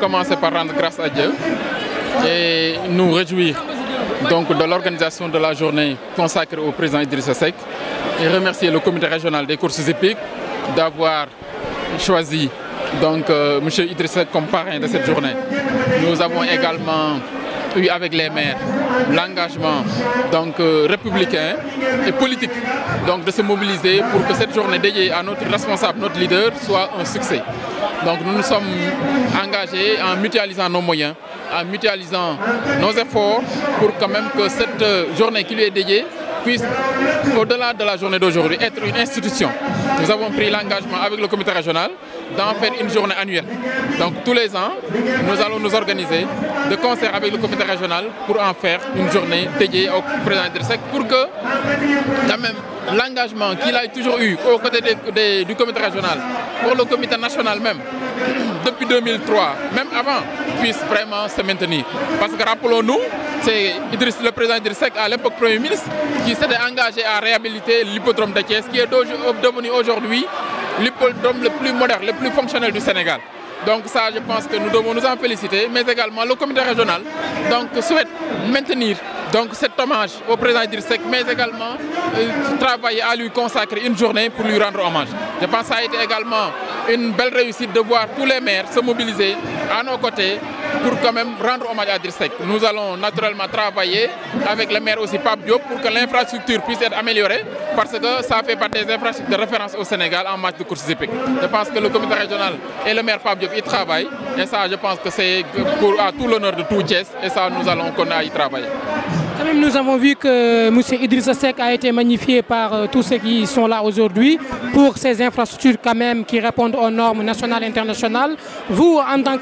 commencer par rendre grâce à Dieu et nous réjouir donc, de l'organisation de la journée consacrée au président Idrissa Seck et remercier le comité régional des courses hippiques d'avoir choisi donc, M. Idrissa Seck comme parrain de cette journée. Nous avons également eu avec les maires l'engagement donc, républicain et politique donc, de se mobiliser pour que cette journée dédiée à notre responsable, notre leader, soit un succès. Donc nous nous sommes engagés en mutualisant nos moyens, en mutualisant nos efforts pour quand même que cette journée qui lui est dédiée puisse, au-delà de la journée d'aujourd'hui, être une institution. Nous avons pris l'engagement avec le comité régional d'en faire une journée annuelle. Donc tous les ans, nous allons nous organiser de concert avec le comité régional pour en faire une journée dédiée au président Idrissa Seck pour que quand même l'engagement qu'il a toujours eu aux côtés du comité régional, pour le comité national même, depuis 2003, même avant, puisse vraiment se maintenir. Parce que rappelons-nous, c'est le président Idrissa Seck, à l'époque Premier ministre, qui s'était engagé à réhabiliter l'hippodrome de Thiès, qui est devenu aujourd'hui l'hippodrome le plus moderne, le plus fonctionnel du Sénégal. Donc ça, je pense que nous devons nous en féliciter, mais également le comité régional donc, souhaite maintenir donc, cet hommage au président Idrissa Seck, mais également travailler à lui consacrer une journée pour lui rendre hommage. Je pense que ça a été également une belle réussite de voir tous les maires se mobiliser à nos côtés pour quand même rendre hommage à Idrissa Seck. Nous allons naturellement travailler avec le maire aussi Pape Diop pour que l'infrastructure puisse être améliorée parce que ça fait partie des infrastructures de référence au Sénégal en matière de courses hippiques. Je pense que le comité régional et le maire Pape Diop y travaillent et ça je pense que c'est à tout l'honneur de tout Thiès et ça nous allons y travailler. Quand même, nous avons vu que M. Idrissa Seck a été magnifié par tous ceux qui sont là aujourd'hui pour ces infrastructures quand même qui répondent aux normes nationales et internationales. Vous, en tant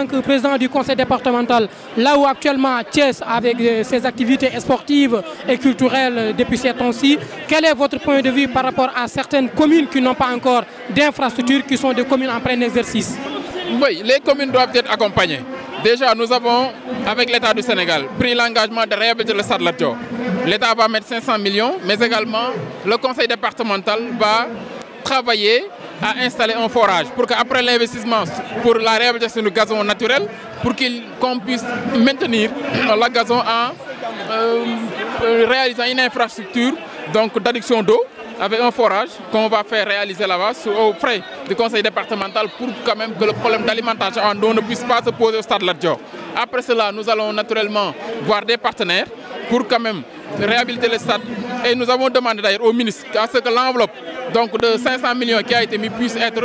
que président du conseil départemental, là où actuellement Thiès avec ses activités sportives et culturelles depuis ces temps-ci, quel est votre point de vue par rapport à certaines communes qui n'ont pas encore d'infrastructures, qui sont des communes en plein exercice? Oui, les communes doivent être accompagnées. Déjà, nous avons, avec l'État du Sénégal, pris l'engagement de réhabiliter le stade Lat Dior. L'État va mettre 500 millions, mais également le conseil départemental va travailler à installer un forage pour qu'après l'investissement pour la réhabilitation du gazon naturel, pour qu'on puisse maintenir le gazon en réalisant une infrastructure d'adduction d'eau avec un forage qu'on va faire réaliser là-bas aux frais du conseil départemental pour quand même que le problème d'alimentation en eau ne puisse pas se poser au stade Lat Dior. Après cela, nous allons naturellement voir des partenaires pour quand même réhabiliter le stade. Et nous avons demandé d'ailleurs au ministre à ce que l'enveloppe de 500 millions qui a été mise puisse être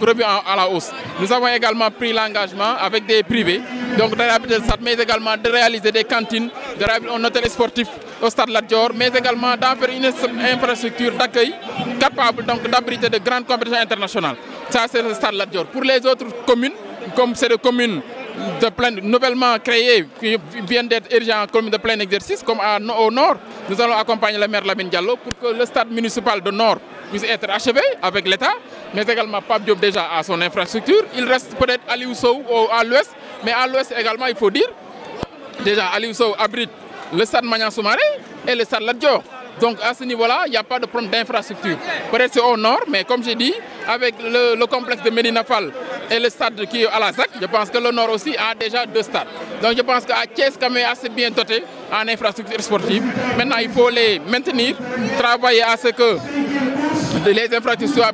revue à la hausse. Nous avons également pris l'engagement avec des privés de réhabiliter le stade, mais également de réaliser des cantines, de réhabiliter un hôtel sportif au stade Lat Dior, mais également d'en faire une infrastructure d'accueil capable d'abriter de grandes compétitions internationales. Ça, c'est le stade Lat Dior. Pour les autres communes, comme c'est des communes nouvellement créées qui viennent d'être érigées en communes de plein exercice, comme au nord, nous allons accompagner le maire Lamine Diallo pour que le stade municipal de Nord puisse être achevé avec l'État, mais également Pape Diop déjà à son infrastructure. Il reste peut-être Aliou Sow à l'ouest, mais à l'ouest également, il faut dire, déjà Aliou Sow abrite le stade Maniang Soumaré et le stade Lat Dior. Donc à ce niveau-là, il n'y a pas de problème d'infrastructure. Peut-être c'est au nord, mais comme j'ai dit, avec le complexe de Medina Fall et le stade qui est à la ZAC, je pense que le nord aussi a déjà 2 stades. Donc je pense qu'à Thiès, quand même, est assez bien doté en infrastructure sportive. Maintenant, il faut les maintenir, travailler à ce que les infrastructures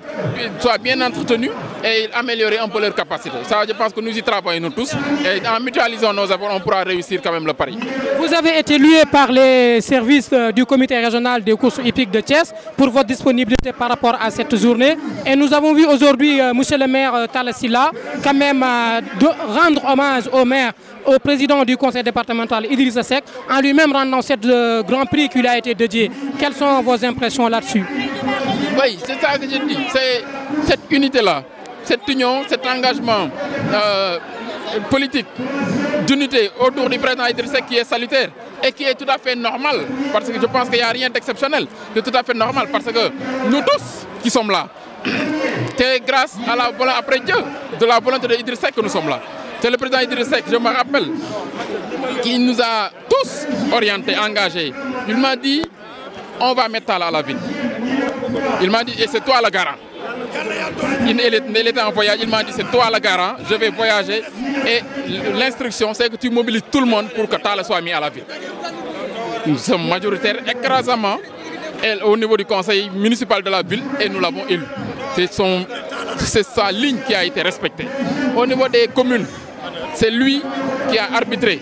soient bien entretenues et améliorer un peu leur capacité. Ça, je pense que nous y travaillons nous tous. Et en mutualisant nos efforts, on pourra réussir quand même le pari. Vous avez été loué par les services du comité régional des courses hippiques de Thiès pour votre disponibilité par rapport à cette journée. Et nous avons vu aujourd'hui monsieur le maire Talla Sylla quand même rendre hommage au maire, au président du conseil départemental Idrissa Seck, en lui-même rendant cette grand prix qui lui a été dédié. Quelles sont vos impressions là-dessus? Oui, c'est ça que je dis. C'est cette unité-là, cette union, cet engagement politique d'unité autour du président Idrissa Seck qui est salutaire et qui est tout à fait normal. Parce que je pense qu'il n'y a rien d'exceptionnel. C'est tout à fait normal parce que nous tous qui sommes là, c'est grâce à la volonté, après Dieu, de la volonté d'Idrissa Seck que nous sommes là. C'est le président Idrissa Seck, je me rappelle, qui nous a tous orientés, engagés. Il m'a dit, on va mettre Talla à la ville. Il m'a dit, et c'est toi le garant. il était en voyage, il m'a dit c'est toi le garant, je vais voyager et l'instruction c'est que tu mobilises tout le monde pour que Talla soit mis à la ville. Nous sommes majoritaires écrasamment au niveau du conseil municipal de la ville et nous l'avons élu. C'est sa ligne qui a été respectée. Au niveau des communes, c'est lui qui a arbitré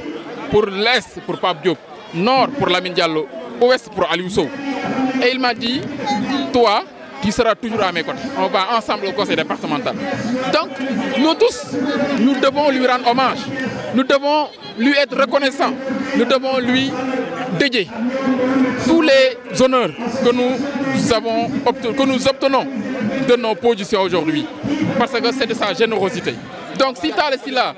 pour l'Est pour Pape Diop, Nord pour Lamine Diallo, Ouest pour Aliou Sow. Et il m'a dit, toi, tu seras toujours à mes côtés. On va ensemble au conseil départemental. Donc, nous tous, nous devons lui rendre hommage. Nous devons lui être reconnaissants. Nous devons lui dédier tous les honneurs que nous obtenons de nos positions aujourd'hui. Parce que c'est de sa générosité. Donc, si Talla Sylla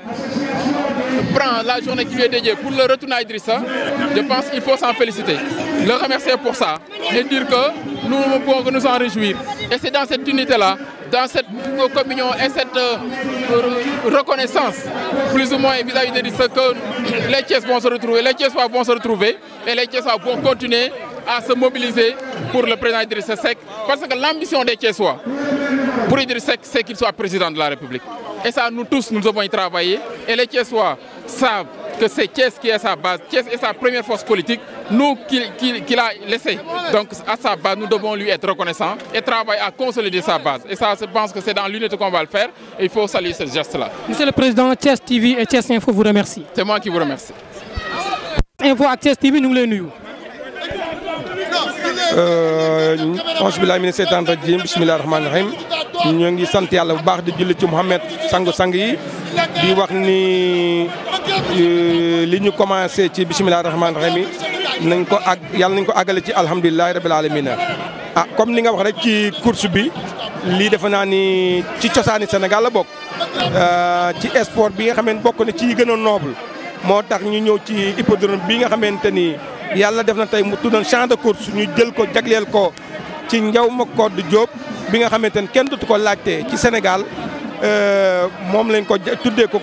prend la journée qui lui est dédiée pour le retourner à Idrissa, je pense qu'il faut s'en féliciter, le remercier pour ça et dire que nous ne pouvons que nous en réjouir. Et c'est dans cette unité-là, dans cette communion et cette reconnaissance, plus ou moins vis-à-vis d'Idrissa, que les Thiessois vont se retrouver, les Thiessois vont se retrouver et les Thiessois vont continuer à se mobiliser pour le président Idrissa Seck. Parce que l'ambition des Thiessois pour Idrissa Seck, c'est qu'il soit président de la République. Et ça, nous tous, nous devons y travailler. Et les Thiessois savent que c'est Thiès qui est sa base. Thiès est sa première force politique, nous qu'il a laissé. Donc à sa base, nous devons lui être reconnaissants et travailler à consolider sa base. Et ça, je pense que c'est dans l'unité qu'on va le faire. Et il faut saluer ce geste-là. Monsieur le Président, Thiès TV et Thiès Info vous remercie. C'est moi qui vous remercie. Info ak Thiès TV, nous les nuyu. Bismillah mina seytaan rajim bismillah rahmaan rahim ñoo ngi sant yàlla bu baax di julli ci Mouhamed sang yi di wax ni li ñu commencé ci bismillah rahmaan rahim yi nañ ko yàlla nañ ko àggale ci alhamdulilahi rabbil alamin comme li nga wax rek ci course bi lii defe naa ni ci cosaani Sénégal la bokk ci sport bi nga xamante bokk na ci yi gën a noble moo tax ñu ñëw ci hippodrome bi nga xamante ni yàlla def na tey mu tuddoon champ de course ñu jël ko jagleel ko ci Ndiaw Macodou Diop bi nga xamante ne kenn dootu ko laajte ci Sénégal moom lañ ko tuddee ko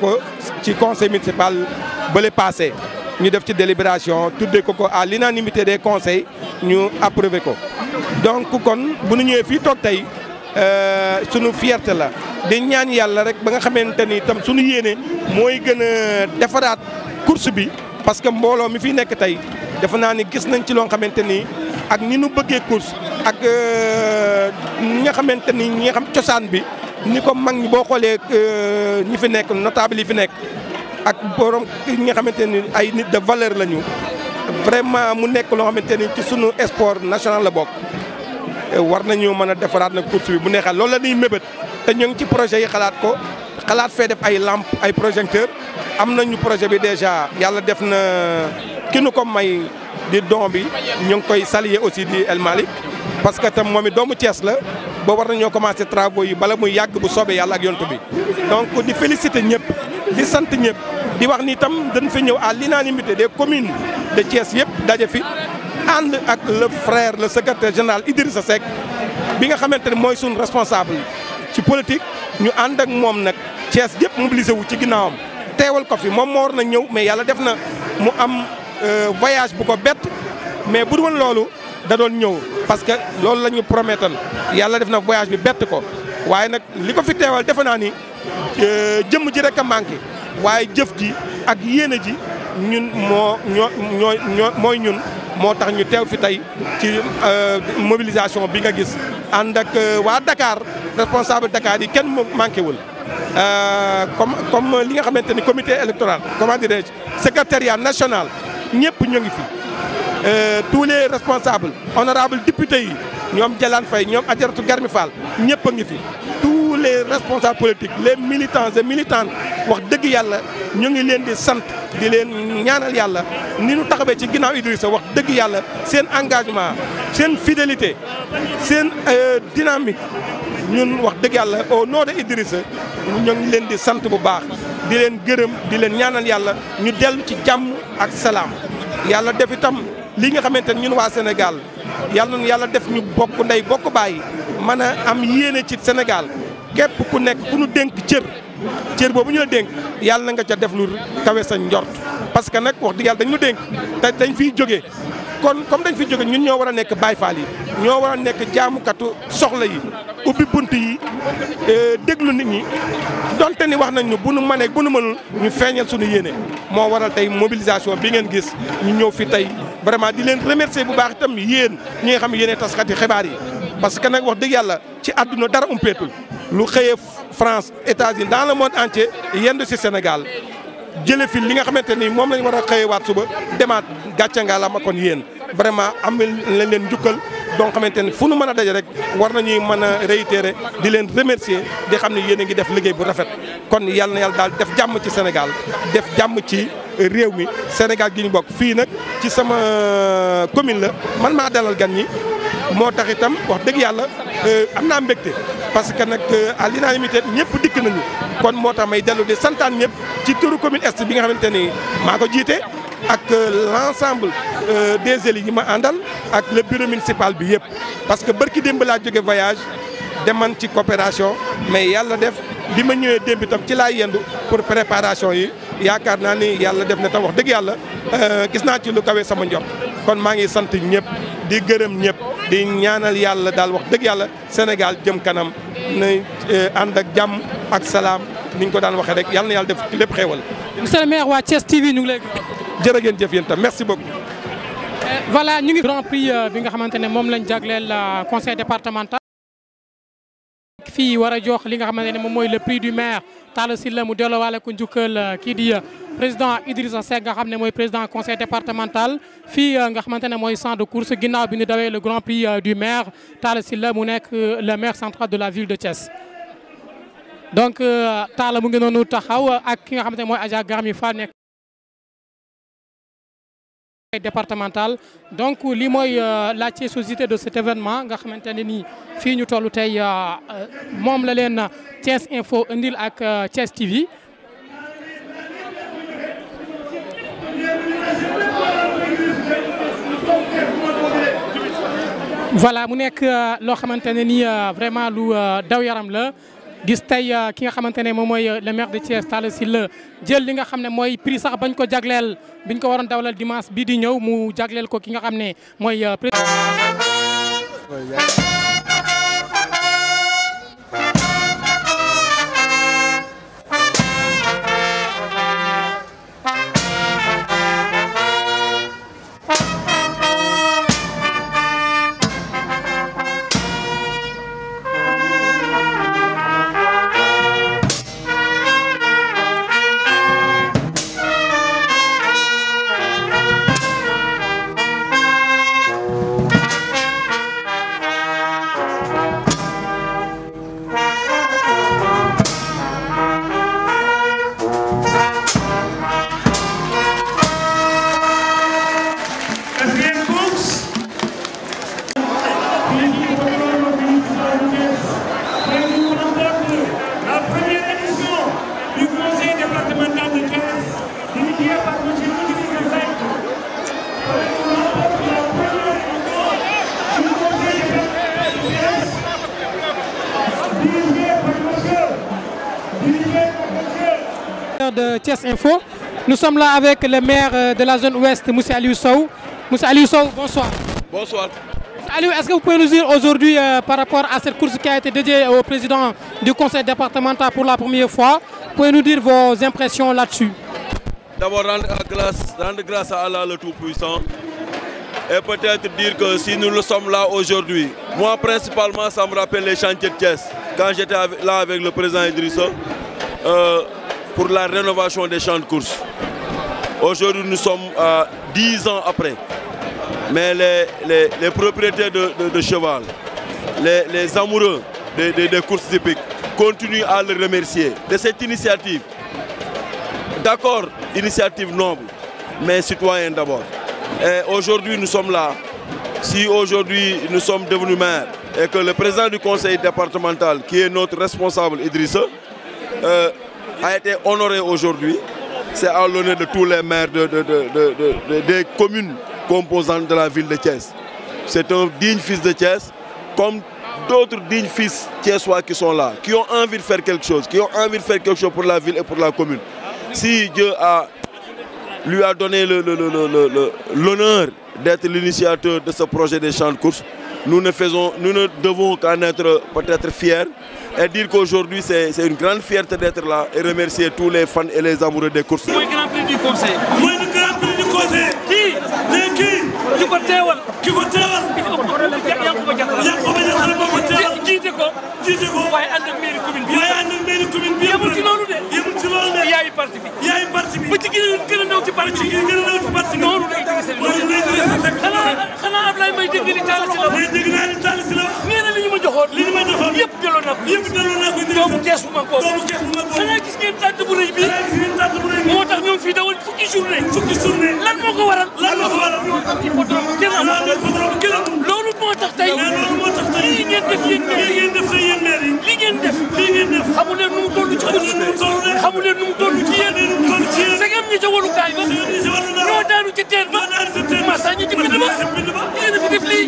ci conseil municipal bële passé ñu def ci délibération tuddee ko à l'unanimité des conseils ñu approuvé ko. donc kon bu ñu ñëwee fii toog tey sunu fierté la di ñaan yàlla rek ba nga xamante ni itam sunu yéene mooy gën a defaraat course bi parce que mbooloo mi fi nekk tey. defe naa ni gis nañ ci loo xamante ni ak ni nu bëggee course ak ñi nga xamante ni ñi nga xam cosaan bi ni ko mag ñi boo xoolee ñi fi nekk notable yi fi nekk ak borom ñi nga xamante ni ay nit de valeur la ñu vraiment mu nekk loo xamante ni ci sunu sport national la bokk war nañu mën a defaraat nag course bi bu neexal loolu la ñuy mébét te ñoo ngi ci projet yi xalaat fee def ay lampe ay projecteur am nañu projet bi déjà yàlla def na ki nu ko may di don bi ñu ngi koy saluer aussi di El Malick parce que tam moom it doomu Thiès la ba war nañoo commencer travaux yi bala muy yàgg bu soobee yàlla ak yontu bi donc di féliciter ñëpp di sant ñëpp di wax ni itam dañ fi ñëw à l'unanimité des communes de Thiès yëpp daje fi ànd ak le frère le secrétaire général Idrissa Seck bi nga xamante ne mooy suñu responsable ci politique ñu ànd ak moom nag Thiès yëpp mobilisé wu ci ginnaawam teewal ko fi moom moo war na ñëw mais yàlla def na mu am voyage bu ko bett mais bu dul loolu da doon ñëw parce que loolu la ñu promettal yàlla def na voyage bi bett ko waaye nag li ko fi teewal defe naa ni jëmm ji rek a manqué waaye jëf ji ak yéene ji ñun mooy ñun moo tax ñu teew fi tey ci mobilisation bi nga gis ànd ak waa Dakar responsable Dakar yi kenn manqué wul comme li nga xamante ni comité électoral comment dirais-je secrétariat national ñëpp ñu ngi fi tous les responsables honorables députés yi ñoom Jalane Faye ñoom Adjaratou Garmi Fall ñëpp a ngi fi tous les responsables politiques les militants et militantes wax dëgg yàlla ñu ngi leen di sant di leen ñaanal yàlla ni ñu taxawee ci ginnaaw Idrissa wax dëgg yàlla seen engagement seen fidélité seen dynamique ñun wax dëgg yàlla au nom de Idrissa ñu ngi leen di sant bu baax di leen gërëm di leen ñaanal yàlla ñu dellu ci jàmm ak salaam yàlla def itam li nga xamante ne ñun waa Sénégal yàlla def ñu bokk ndey bokk bàyyi mën a am yéene ci Sénégal képp ku nekk ku ñu dénk cër boobu ñu la dénk yàlla na nga ca def lu kawe sa njort parce que nag wax dëgg yàlla dañ ñu dénk te dañ fiy jógee kon comme dañ fiy jóge ñun ñoo war a nekk Baay Faal yi ñoo war a nekk jaamukatu soxla yi ubbi bunt yi déglu nit ñi donte ni wax nañ ñu bu nu mënee bu nu mënul ñu feeñal suñu yéene moo waral tey mobilisation bi ngeen gis ñu ñëw fi tey vraiment di leen remercier bu baax itam yéen ñi nga xam ne yéenee taskati xibaar yi parce que nag wax dëgg yàlla ci àdduna dara umpeetul lu xëyee France États-Unis dans le monde entier yendu si Sénégal jële fi li nga xamante ni moom lañ war a xëyee waat suba demaat gàcce nga la ma kon yéen vraiment am lañ leen njukkal donc xamante ni fu nu mën a daje rek war nañuy mën a réitérer di leen remercier di xam ne yéen a ngi def liggéey bu rafet kon yàlla na yàlla daal def jàmm ci Sénégal def jàmm ci réew mi Sénégal gi ñu bokk fii nag ci sama commune la man maa dalal gan ñi moo tax itam wax dëgg yàlla am naa mbégte parce que nag à l'unanimité ñëpp dikk nañu kon moo tax may dellu di santaan ñëpp ci turu commune est bi nga xamante ni maa ko jiite ak l'ensemble des élus yi ma àndal ak le bureau municipal bi yëpp parce que barki démb laa jóge voyage deman ci coopération mais yàlla def bi ma ñëwee démb itam ci laa yendu pour préparation yi yaakaar naa ni yàlla def na tam wax dëgg yàlla gis naa ci lu kawe sama njort kon maa ngi sant ñëpp di gërëm ñëpp di ñaanal yàlla daal wax dëgg yàlla Sénégal jëm kanam na ànd ak jàmm ak salaam ni ñu ko daan waxee rek yàlla na yàlla def lépp xéewal. monsieur le maire waa Thiès TV ñu ngi lay. jërë ngeen jëf yéen tam merci beaucoup. voilà ñu ngi grand prix bi nga xamante ne moom lañ jagleel conseil départemental. fii war a jox li nga xamante ne moom mooy le prix du maire Talla Sylla mu delloowaale ko njukkal kii di président Idrissa Seck nga xam ne mooy président conseil départemental fii nga xamante ne mooy champ de course ginnaaw bi ñu dawee le grand prix du maire Talla Sylla mu nekk le maire central de la ville de Thiès. donc Talla mu ngi noonu taxaw ak ki nga xamante ne mooy Adja Garmi Fall nekk départemental donc lii mooy la thiésosité de cet événement nga xamante ne nii fii ñu toll tey moom la leen Thiès Info indil ak Thiès TV. voilà mu nekk loo xamante ne nii vraiment lu daw yaram la. gis tey ki nga xamante ne moom mooy le maire de Thiès Talla Sylla jël li nga xam ne mooy prix sax bañ ko jagleel biñ ko waroon dawlal dimanche bii di ñëw mu jagleel ko ki nga xam ne mooy président. de Thiès Info. Nous sommes là avec le maire de la zone ouest, M. Aliou Sow. M. Aliou Sow, bonsoir. Bonsoir. M. Aliou, est-ce que vous pouvez nous dire aujourd'hui par rapport à cette course qui a été dédiée au président du conseil départemental pour la première fois, pouvez nous dire vos impressions là-dessus? D'abord rendre grâce à Allah le Tout-Puissant et peut-être dire que si nous le sommes là aujourd'hui, moi principalement ça me rappelle les chantiers de Thiès, quand j'étais là avec le président Idrissa pour la rénovation des champs de course. Aujourd'hui nous sommes 10 ans après, mais les propriétaires de cheval, les amoureux des courses hippiques continuent à le remercier de cette initiative. D'accord, initiative noble, mais citoyen d'abord. Et aujourd'hui, nous sommes là. Si aujourd'hui, nous sommes devenus maires et que le président du conseil départemental, qui est notre responsable Idrissa, a été honoré aujourd'hui, c'est à l'honneur de tous les maires des communes composantes de la ville de Thiès. C'est un digne fils de Thiès, comme d'autres dignes fils thiessois qui sont là, qui ont envie de faire quelque chose, pour la ville et pour la commune. Si Dieu lui a donné l'honneur d'être l'initiateur de ce projet des champs de course, nous ne devons qu'en être peut-être fiers et dire qu'aujourd'hui c'est une grande fierté d'être là et remercier tous les fans et les amoureux des courses. Moi, Grand Prix du Conseil. Moi, le Grand Prix du Conseil. Qui? Ki ko teewal. Ki ko teewal. Yankuba Diattara moo ko teewal. jiite ko. waaye ànd ak mairie commune bi. yemul ci loolu de. yaayu parti bi. ba ci gën a ndaw ci parti bi. noonu lay dégg xanaa Ablaye may dégg ni Talla Sylla wax. nee na li ñu ma joxoon. yëpp delloo naa ko. doomu Kees bu mag boobu. xanaa gis ngeen tànt bu rëy bi. moo tax ñoom fii dawal fukki journée. lan moo ko waral. loolu moo tax tey lii ngeen def yéen maire yi li ngeen def xamu leen nu mu toll ci xamu leen nu mu toll ci yéen segam ñi ca walukaay ba ñoo daanu ci teen ba massa ñi ci bind ba yéen a fi def lii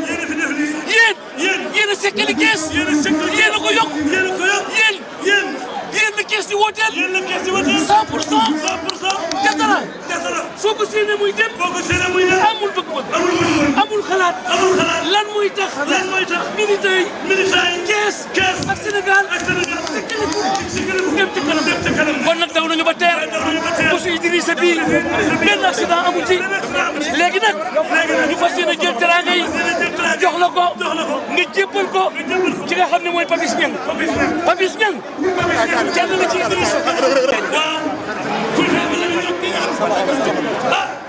yéen a sekkali kees yéen a ko yokk yéen la kees di wooteel 100% Diattara soo ko séenee muy dem amul bëgg-bëgg amul xalaat lan muy tax militaire yi kees ak Sénégal dem ci kanam kon nag daw nañu ba teer mosu Idrissa bii benn accident amul ci léegi nag ñu fas yéene jël teranga yi jox la ko nga jébbal ko ci nga xam ne mooy Papis Niang kenn la ci Idrissa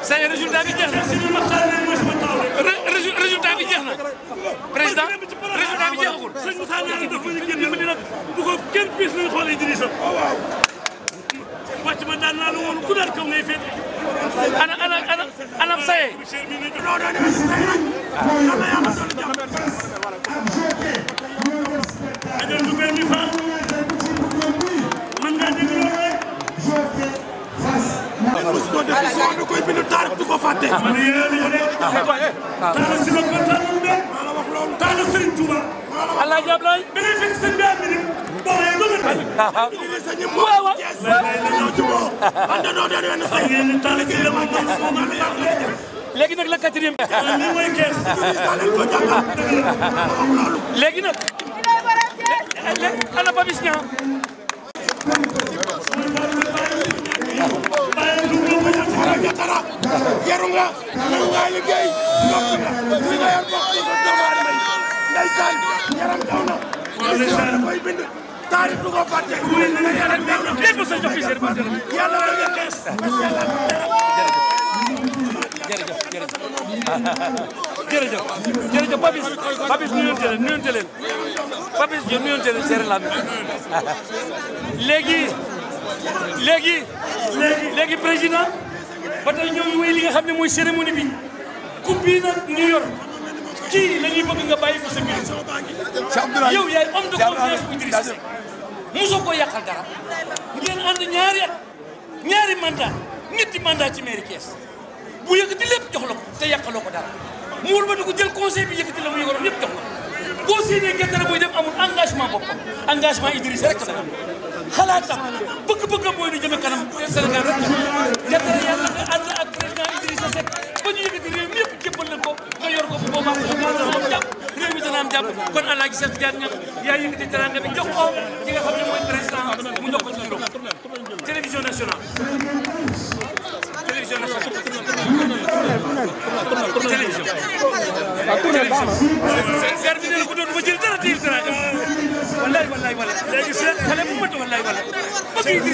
ça y est résultat bi jeex na résultat bi jeex na président résultat bi jeexagul. sëñ Moussa Niang daf ma ñu génne nag bu ko kenn piis nañu xool Idrissa wàcc ma daan naa la woon ku daan kaw ngay féete. ana saye. ajal du benn fan mën ngaa dégg loolu rek. ko def histoire da koy bind taarix du ko fàtte. man Talla Sylla kontaanul de Talla Serigne Touba. Alaaji Ablaye. da ngay fekk sëñ bi am ni booyee ba nga tey. waaw léegi nag la quatrième. léegi nag. ana Papis Niang. yaru nga liggéey noppi nga li nga yar bokk ndeysaan yaram daw na koy bind taarix du ko fàtte yaram daw na lépp sa jox fi yàlla da nga kees jërëjëf Papis nuyonte leen Papis jo nuyonte leen seere la léegi président ba tey ñoom mooy li nga xam ne mooy cérémonie bi coupe bi nag ñu yor kii la ñuy bëgg nga bàyyi ko sa biir yow yaay homme de confiance bu Idrissa Seck mosoo ko yàqal dara ngeen ànd ñaari mandat ñetti mandat ci mairie Thiès bu yëkkati lépp jox la ko te yàqaloo ko dara mu wër ba dugg jël conseil bi yëkkati la mu yëgoroon lépp jox la ko boo séenee Diattara muy dem amul engagement boppam engagement Idrissa rek la xalaatam bëgg-bëggam mooy di jëme kanam Sénégal rek Diattara yàlla nga ànd ak président Idrissa Seck ba ñu yëkkati réew mi yëpp jébbal leen ko nga yor ko bu boobaa dana am jàpp réew mi dana am jàpp kon Alaaji Cheikh Tidiane Niang yaa yëkkati teranga bi jox ko ki nga xam ne mooy président mu jox ko ci juróom télévision nationale télévision service ko doon ma jël dara téye teranga wallaay léegi seen xale bu mat wallaay bëgg yi di